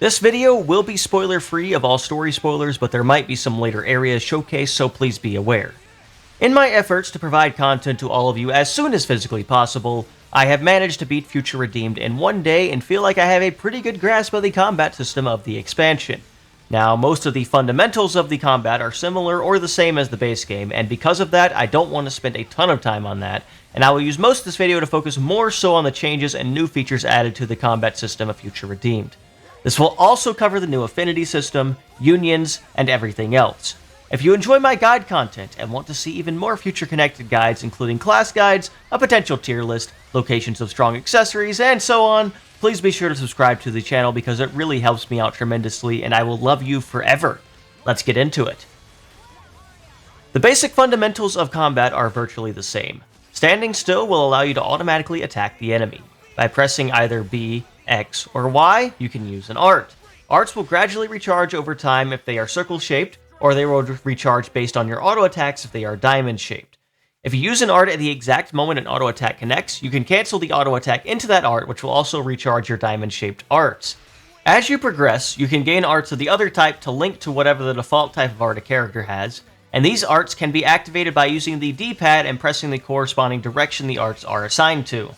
This video will be spoiler-free of all story spoilers, but there might be some later areas showcased, so please be aware. In my efforts to provide content to all of you as soon as physically possible, I have managed to beat Future Redeemed in one day and feel like I have a pretty good grasp of the combat system of the expansion. Now, most of the fundamentals of the combat are similar or the same as the base game, and because of that, I don't want to spend a ton of time on that, and I will use most of this video to focus more so on the changes and new features added to the combat system of Future Redeemed. This will also cover the new Affinity system, unions, and everything else. If you enjoy my guide content and want to see even more future connected guides, including class guides, a potential tier list, locations of strong accessories, and so on, please be sure to subscribe to the channel because it really helps me out tremendously and I will love you forever. Let's get into it. The basic fundamentals of combat are virtually the same. Standing still will allow you to automatically attack the enemy. By pressing either B, X, or Y, you can use an art. Arts will gradually recharge over time if they are circle-shaped, or they will recharge based on your auto attacks if they are diamond-shaped. If you use an art at the exact moment an auto attack connects, you can cancel the auto attack into that art, which will also recharge your diamond-shaped arts. As you progress, you can gain arts of the other type to link to whatever the default type of art a character has, and these arts can be activated by using the D-pad and pressing the corresponding direction the arts are assigned to.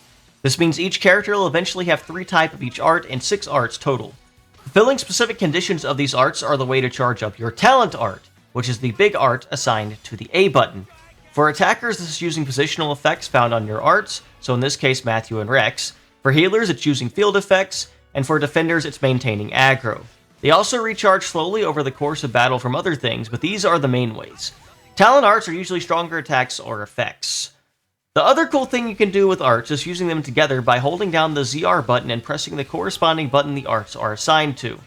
This means each character will eventually have 3 types of each art and 6 arts total. Fulfilling specific conditions of these arts are the way to charge up your talent art, which is the big art assigned to the A button. For attackers, this is using positional effects found on your arts, so in this case Matthew and Rex. For healers, it's using field effects, and for defenders, it's maintaining aggro. They also recharge slowly over the course of battle from other things, but these are the main ways. Talent arts are usually stronger attacks or effects. The other cool thing you can do with arts is using them together by holding down the ZR button and pressing the corresponding button the arts are assigned to.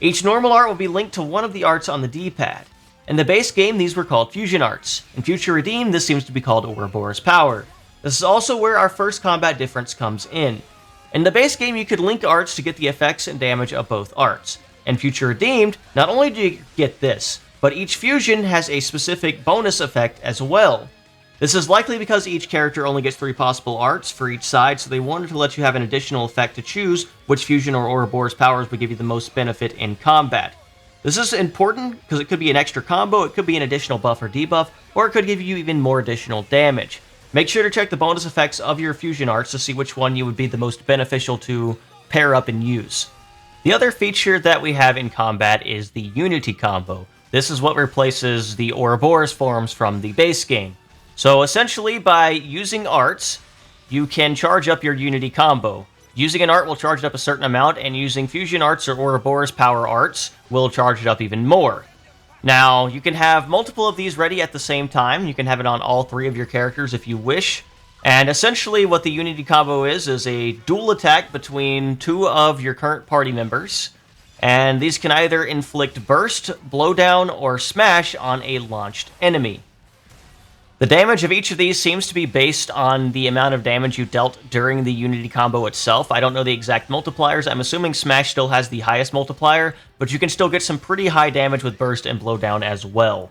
Each normal art will be linked to one of the arts on the D-pad. In the base game, these were called fusion arts. In Future Redeemed, this seems to be called Ouroboros Power. This is also where our first combat difference comes in. In the base game, you could link arts to get the effects and damage of both arts. In Future Redeemed, not only do you get this, but each fusion has a specific bonus effect as well. This is likely because each character only gets 3 possible arts for each side, so they wanted to let you have an additional effect to choose which fusion or Ouroboros powers would give you the most benefit in combat. This is important because it could be an extra combo, it could be an additional buff or debuff, or it could give you even more additional damage. Make sure to check the bonus effects of your fusion arts to see which one you would be the most beneficial to pair up and use. The other feature that we have in combat is the Unity combo. This is what replaces the Ouroboros forms from the base game. So essentially, by using arts, you can charge up your Unity combo. Using an art will charge it up a certain amount, and using fusion arts or Ouroboros power arts will charge it up even more. Now, you can have multiple of these ready at the same time. You can have it on all 3 of your characters if you wish. And essentially what the Unity combo is a dual attack between 2 of your current party members. And these can either inflict burst, blowdown, or smash on a launched enemy. The damage of each of these seems to be based on the amount of damage you dealt during the Unity combo itself. I don't know the exact multipliers. I'm assuming Smash still has the highest multiplier, but you can still get some pretty high damage with Burst and Blowdown as well.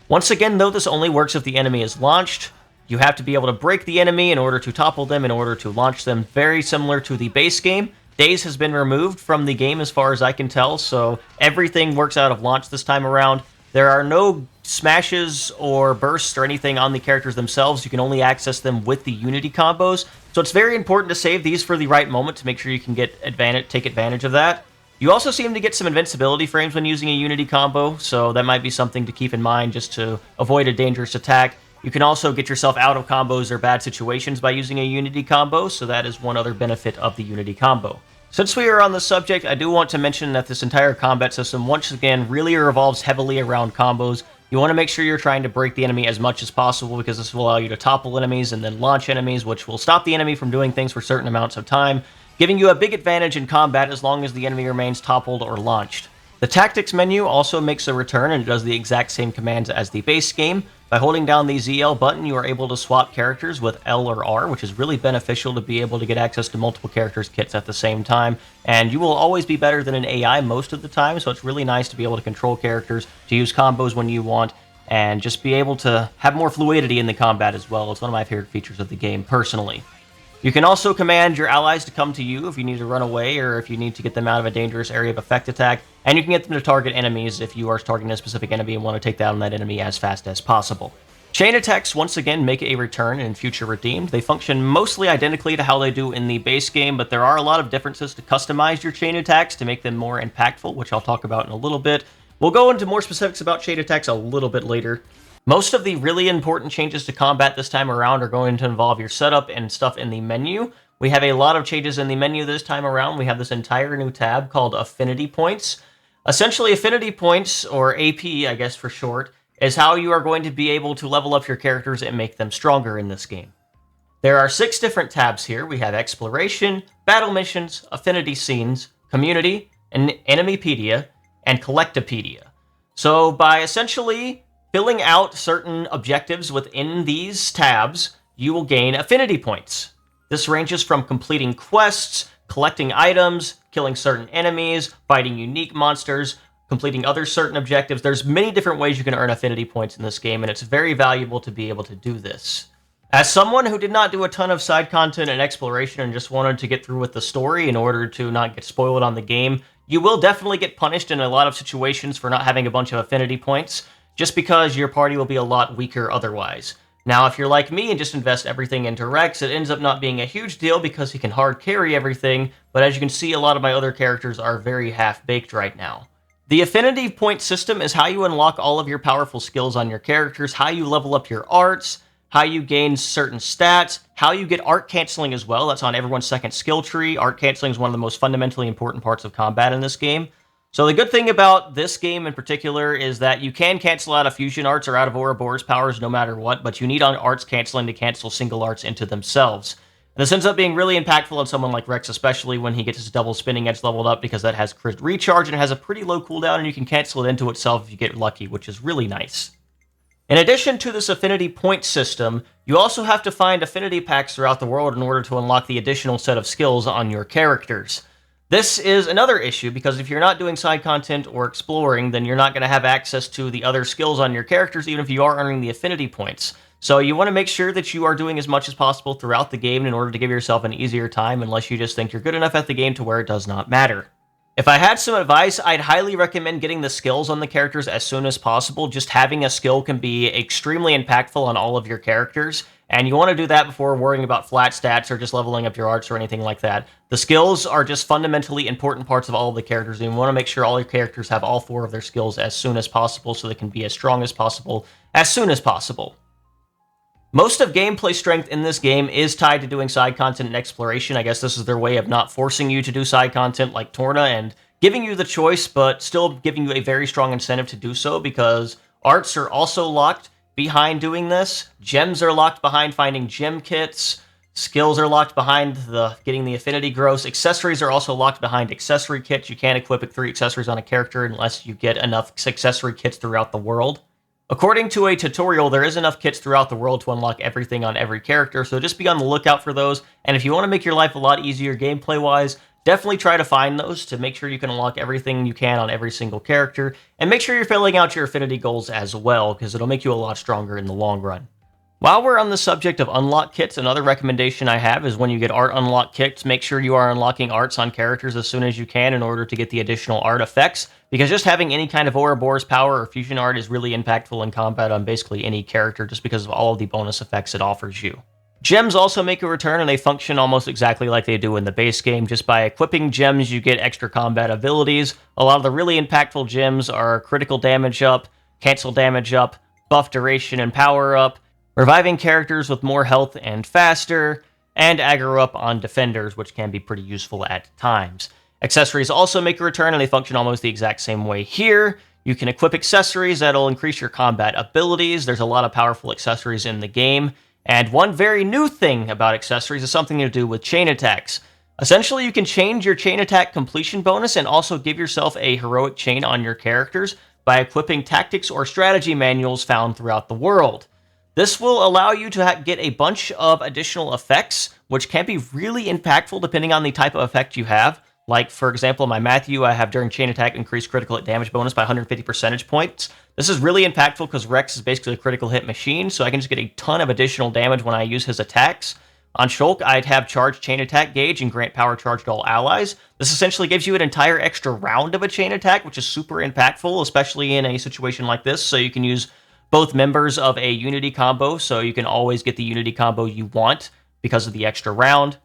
Once again, though, this only works if the enemy is launched. You have to be able to break the enemy in order to topple them, in order to launch them, very similar to the base game. Daze has been removed from the game as far as I can tell, so everything works out of launch this time around. There are no smashes or bursts or anything on the characters themselves. You can only access them with the Unity combos. So it's very important to save these for the right moment to make sure you can take advantage of that. You also seem to get some invincibility frames when using a Unity combo, so that might be something to keep in mind just to avoid a dangerous attack. You can also get yourself out of combos or bad situations by using a Unity combo, so that is one other benefit of the Unity combo. Since we are on the subject, I do want to mention that this entire combat system, once again, really revolves heavily around combos. You want to make sure you're trying to break the enemy as much as possible because this will allow you to topple enemies and then launch enemies, which will stop the enemy from doing things for certain amounts of time, giving you a big advantage in combat as long as the enemy remains toppled or launched. The Tactics menu also makes a return and it does the exact same commands as the base game. By holding down the ZL button, you are able to swap characters with L or R, which is really beneficial to be able to get access to multiple characters' kits at the same time. And you will always be better than an AI most of the time, so it's really nice to be able to control characters, to use combos when you want, and just be able to have more fluidity in the combat as well. It's one of my favorite features of the game, personally. You can also command your allies to come to you if you need to run away or if you need to get them out of a dangerous area of effect attack, and you can get them to target enemies if you are targeting a specific enemy and want to take down that enemy as fast as possible. Chain attacks once again make a return in Future Redeemed. They function mostly identically to how they do in the base game, but there are a lot of differences to customize your chain attacks to make them more impactful, which I'll talk about in a little bit. We'll go into more specifics about chain attacks a little bit later. Most of the really important changes to combat this time around are going to involve your setup and stuff in the menu. We have a lot of changes in the menu this time around. We have this entire new tab called Affinity Points. Essentially, Affinity Points, or AP, I guess for short, is how you are going to be able to level up your characters and make them stronger in this game. There are 6 different tabs here. We have Exploration, Battle Missions, Affinity Scenes, Community, and Enemypedia, and Collectopedia. So by essentially filling out certain objectives within these tabs, you will gain affinity points. This ranges from completing quests, collecting items, killing certain enemies, fighting unique monsters, completing other certain objectives. There's many different ways you can earn affinity points in this game, and it's very valuable to be able to do this. As someone who did not do a ton of side content and exploration and just wanted to get through with the story in order to not get spoiled on the game, you will definitely get punished in a lot of situations for not having a bunch of affinity points, just because your party will be a lot weaker otherwise. Now, if you're like me and just invest everything into Rex, it ends up not being a huge deal because he can hard carry everything, but as you can see, a lot of my other characters are very half-baked right now. The affinity point system is how you unlock all of your powerful skills on your characters, how you level up your arts, how you gain certain stats, how you get art canceling as well. That's on everyone's second skill tree. Art canceling is one of the most fundamentally important parts of combat in this game. So the good thing about this game in particular is that you can cancel out of fusion arts or out of Ouroboros powers no matter what, but you need on arts canceling to cancel single arts into themselves. And this ends up being really impactful on someone like Rex, especially when he gets his double spinning edge leveled up, because that has crit recharge and it has a pretty low cooldown, and you can cancel it into itself if you get lucky, which is really nice. In addition to this affinity point system, you also have to find affinity packs throughout the world in order to unlock the additional set of skills on your characters. This is another issue, because if you're not doing side content or exploring, then you're not going to have access to the other skills on your characters, even if you are earning the affinity points. So you want to make sure that you are doing as much as possible throughout the game in order to give yourself an easier time, unless you just think you're good enough at the game to where it does not matter. If I had some advice, I'd highly recommend getting the skills on the characters as soon as possible. Just having a skill can be extremely impactful on all of your characters, and you want to do that before worrying about flat stats or just leveling up your arts or anything like that. The skills are just fundamentally important parts of all of the characters, and you want to make sure all your characters have all 4 of their skills as soon as possible so they can be as strong as possible as soon as possible. Most of gameplay strength in this game is tied to doing side content and exploration. I guess this is their way of not forcing you to do side content like Torna and giving you the choice, but still giving you a very strong incentive to do so, because arts are also locked behind doing this. Gems are locked behind finding gem kits. Skills are locked behind getting the affinity gross. Accessories are also locked behind accessory kits. You can't equip 3 accessories on a character unless you get enough accessory kits throughout the world. According to a tutorial, there is enough kits throughout the world to unlock everything on every character, so just be on the lookout for those. And if you want to make your life a lot easier gameplay-wise, definitely try to find those to make sure you can unlock everything you can on every single character. And make sure you're filling out your affinity goals as well, because it'll make you a lot stronger in the long run. While we're on the subject of unlock kits, another recommendation I have is when you get art unlock kits, make sure you are unlocking arts on characters as soon as you can in order to get the additional art effects, because just having any kind of Ouroboros power or fusion art is really impactful in combat on basically any character just because of all of the bonus effects it offers you. Gems also make a return, and they function almost exactly like they do in the base game. Just by equipping gems, you get extra combat abilities. A lot of the really impactful gems are critical damage up, cancel damage up, buff duration and power up, reviving characters with more health and faster, and aggro up on defenders, which can be pretty useful at times. Accessories also make a return, and they function almost the exact same way here. You can equip accessories that'll increase your combat abilities. There's a lot of powerful accessories in the game. And one very new thing about accessories is something to do with chain attacks. Essentially, you can change your chain attack completion bonus and also give yourself a heroic chain on your characters by equipping tactics or strategy manuals found throughout the world. This will allow you to get a bunch of additional effects, which can be really impactful depending on the type of effect you have. Like, for example, in my Matthew, I have during chain attack increased critical hit damage bonus by 150 percentage points. This is really impactful because Rex is basically a critical hit machine, so I can just get a ton of additional damage when I use his attacks. On Shulk, I'd have charged chain attack gauge and grant power charge to all allies. This essentially gives you an entire extra round of a chain attack, which is super impactful, especially in a situation like this. So you can use both members of a unity combo, so you can always get the unity combo you want because of the extra round.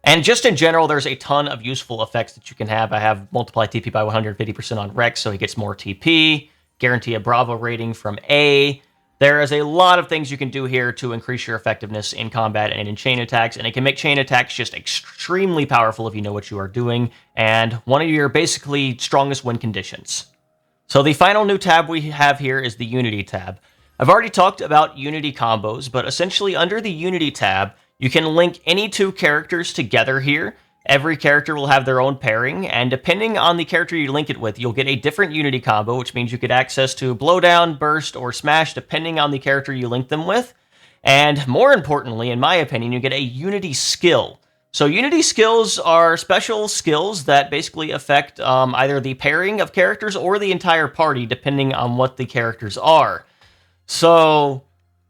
And just in general, there's a ton of useful effects that you can have. I have multiply TP by 150% on Rex, so he gets more TP, guarantee a Bravo rating from A. There is a lot of things you can do here to increase your effectiveness in combat and in chain attacks, and it can make chain attacks just extremely powerful if you know what you are doing, and one of your basically strongest win conditions. So the final new tab we have here is the Unity tab. I've already talked about Unity combos, but essentially under the Unity tab, you can link any two characters together here. Every character will have their own pairing, and depending on the character you link it with, you'll get a different Unity combo, which means you get access to Blowdown, Burst, or Smash, depending on the character you link them with. And more importantly, in my opinion, you get a Unity skill. So Unity skills are special skills that basically affect either the pairing of characters or the entire party, depending on what the characters are. So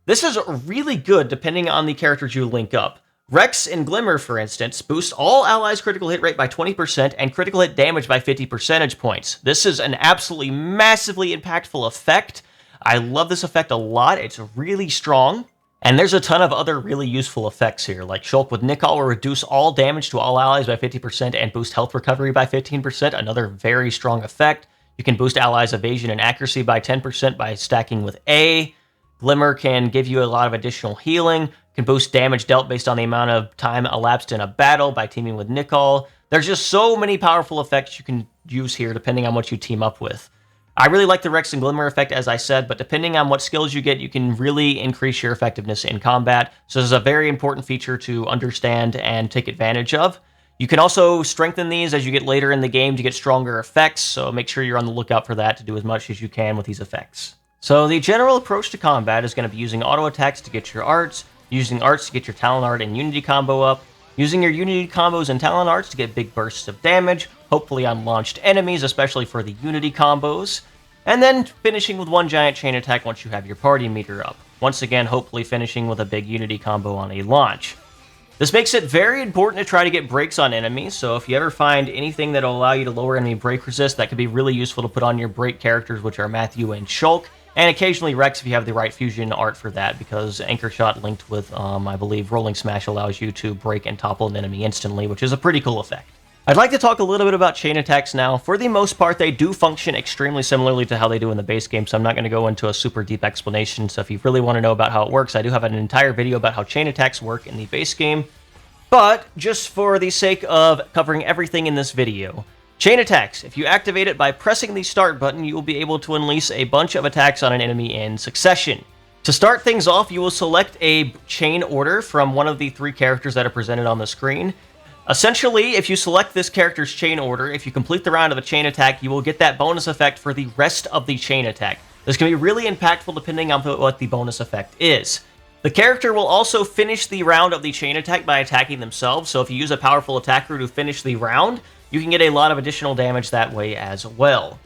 this is really good depending on the characters you link up. Rex and Glimmer, for instance, boost all allies' critical hit rate by 20% and critical hit damage by 50 percentage points. This is an absolutely massively impactful effect. I love this effect a lot. It's really strong. And there's a ton of other really useful effects here, like Shulk with Nicol will reduce all damage to all allies by 50% and boost health recovery by 15%, another very strong effect. You can boost allies' evasion and accuracy by 10% by stacking with A. Glimmer can give you a lot of additional healing, can boost damage dealt based on the amount of time elapsed in a battle by teaming with Nicol. There's just so many powerful effects you can use here depending on what you team up with. I really like the Rex and Glimmer effect, as I said, but depending on what skills you get, you can really increase your effectiveness in combat. So this is a very important feature to understand and take advantage of. You can also strengthen these as you get later in the game to get stronger effects, so make sure you're on the lookout for that to do as much as you can with these effects. So the general approach to combat is going to be using auto attacks to get your arts, using arts to get your talent art and unity combo up, using your unity combos and talent arts to get big bursts of damage, hopefully on launched enemies, especially for the unity combos, and then finishing with one giant chain attack once you have your party meter up. Once again, hopefully finishing with a big unity combo on a launch. This makes it very important to try to get breaks on enemies, so if you ever find anything that will allow you to lower enemy break resist, that could be really useful to put on your break characters, which are Matthew and Shulk. And occasionally Rex if you have the right fusion art for that, because Anchor Shot linked with, I believe, Rolling Smash allows you to break and topple an enemy instantly, which is a pretty cool effect. I'd like to talk a little bit about chain attacks now. For the most part, they do function extremely similarly to how they do in the base game, so I'm not going to go into a super deep explanation. So if you really want to know about how it works, I do have an entire video about how chain attacks work in the base game. But just for the sake of covering everything in this video, chain attacks. If you activate it by pressing the start button, you will be able to unleash a bunch of attacks on an enemy in succession. To start things off, you will select a chain order from one of the three characters that are presented on the screen. Essentially, if you select this character's chain order, if you complete the round of a chain attack, you will get that bonus effect for the rest of the chain attack. This can be really impactful depending on what the bonus effect is. The character will also finish the round of the chain attack by attacking themselves, so if you use a powerful attacker to finish the round, you can get a lot of additional damage that way as well.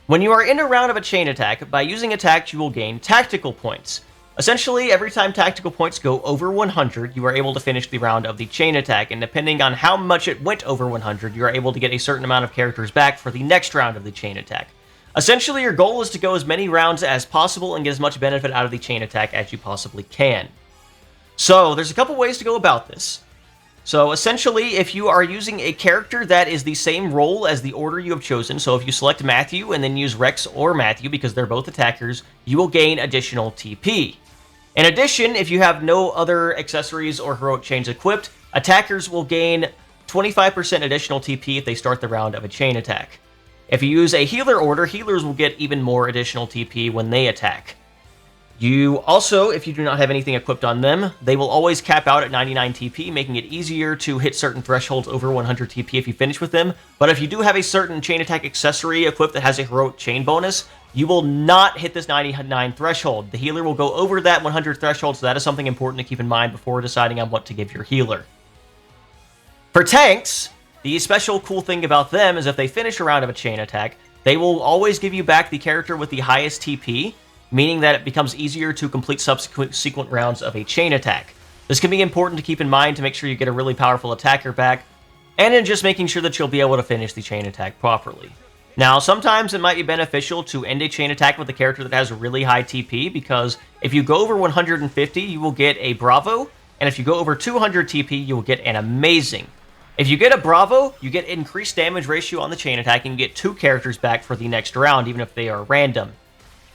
When you are in a round of a chain attack, by using attacks you will gain tactical points. Essentially, every time tactical points go over 100, you are able to finish the round of the chain attack, and depending on how much it went over 100, you are able to get a certain amount of characters back for the next round of the chain attack. Essentially, your goal is to go as many rounds as possible and get as much benefit out of the chain attack as you possibly can. So, there's a couple ways to go about this. So essentially, if you are using a character that is the same role as the order you have chosen, so if you select Matthew and then use Rex or Matthew because they're both attackers, you will gain additional TP. In addition, if you have no other accessories or heroic chains equipped, attackers will gain 25% additional TP if they start the round of a chain attack. If you use a healer order, healers will get even more additional TP when they attack. You also, if you do not have anything equipped on them, they will always cap out at 99 TP, making it easier to hit certain thresholds over 100 TP if you finish with them. But if you do have a certain chain attack accessory equipped that has a heroic chain bonus, you will not hit this 99 threshold. The healer will go over that 100 threshold, so that is something important to keep in mind before deciding on what to give your healer. For tanks, the special cool thing about them is if they finish a round of a chain attack, they will always give you back the character with the highest TP, meaning that it becomes easier to complete subsequent rounds of a chain attack. This can be important to keep in mind to make sure you get a really powerful attacker back, and in just making sure that you'll be able to finish the chain attack properly. Now, sometimes it might be beneficial to end a chain attack with a character that has really high TP, because if you go over 150, you will get a Bravo, and if you go over 200 TP, you will get an Amazing. If you get a Bravo, you get increased damage ratio on the chain attack, and you get 2 characters back for the next round, even if they are random.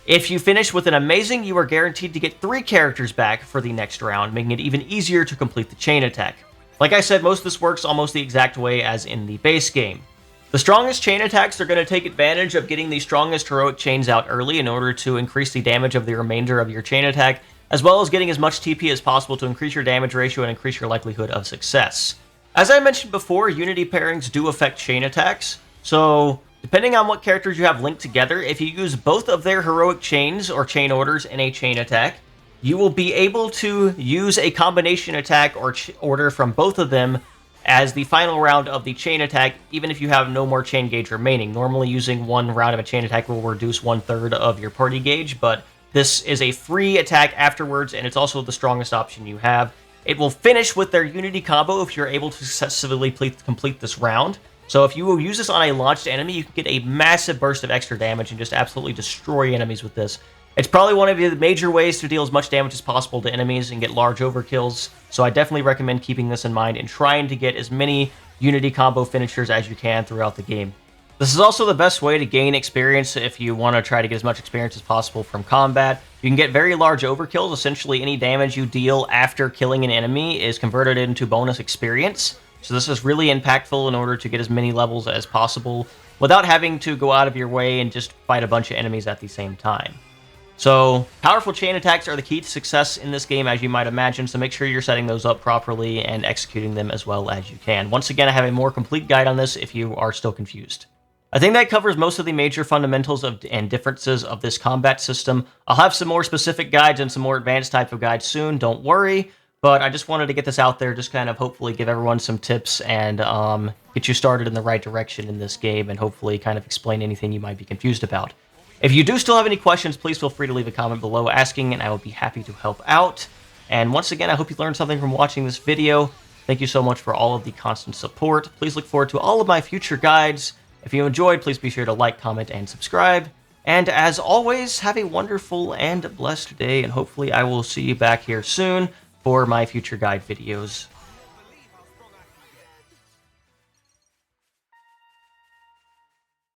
If you finish with an Amazing, you are guaranteed to get 3 characters back for the next round, making it even easier to complete the chain attack. Like I said, most of this works almost the exact way as in the base game. The strongest chain attacks are going to take advantage of getting the strongest heroic chains out early in order to increase the damage of the remainder of your chain attack, as well as getting as much TP as possible to increase your damage ratio and increase your likelihood of success. As I mentioned before, Unity pairings do affect chain attacks, so depending on what characters you have linked together, if you use both of their heroic chains or chain orders in a chain attack, you will be able to use a combination attack or order from both of them as the final round of the chain attack, even if you have no more chain gauge remaining. Normally, using one round of a chain attack will reduce 1/3 of your party gauge, but this is a free attack afterwards, and it's also the strongest option you have. It will finish with their Unity combo if you're able to successfully complete this round. So if you will use this on a launched enemy, you can get a massive burst of extra damage and just absolutely destroy enemies with this. It's probably one of the major ways to deal as much damage as possible to enemies and get large overkills, so I definitely recommend keeping this in mind and trying to get as many Unity combo finishers as you can throughout the game. This is also the best way to gain experience if you want to try to get as much experience as possible from combat. You can get very large overkills. Essentially, any damage you deal after killing an enemy is converted into bonus experience. So this is really impactful in order to get as many levels as possible without having to go out of your way and just fight a bunch of enemies at the same time. So powerful chain attacks are the key to success in this game, as you might imagine, so make sure you're setting those up properly and executing them as well as you can. Once again, I have a more complete guide on this if you are still confused. I think that covers most of the major fundamentals and differences of this combat system. I'll have some more specific guides and some more advanced type of guides soon, don't worry, but I just wanted to get this out there, just kind of hopefully give everyone some tips and get you started in the right direction in this game, and hopefully kind of explain anything you might be confused about. If you do still have any questions, please feel free to leave a comment below asking, and I will be happy to help out. And once again, I hope you learned something from watching this video. Thank you so much for all of the constant support. Please look forward to all of my future guides. If you enjoyed, please be sure to like, comment, and subscribe. And as always, have a wonderful and blessed day, and hopefully I will see you back here soon for my future guide videos.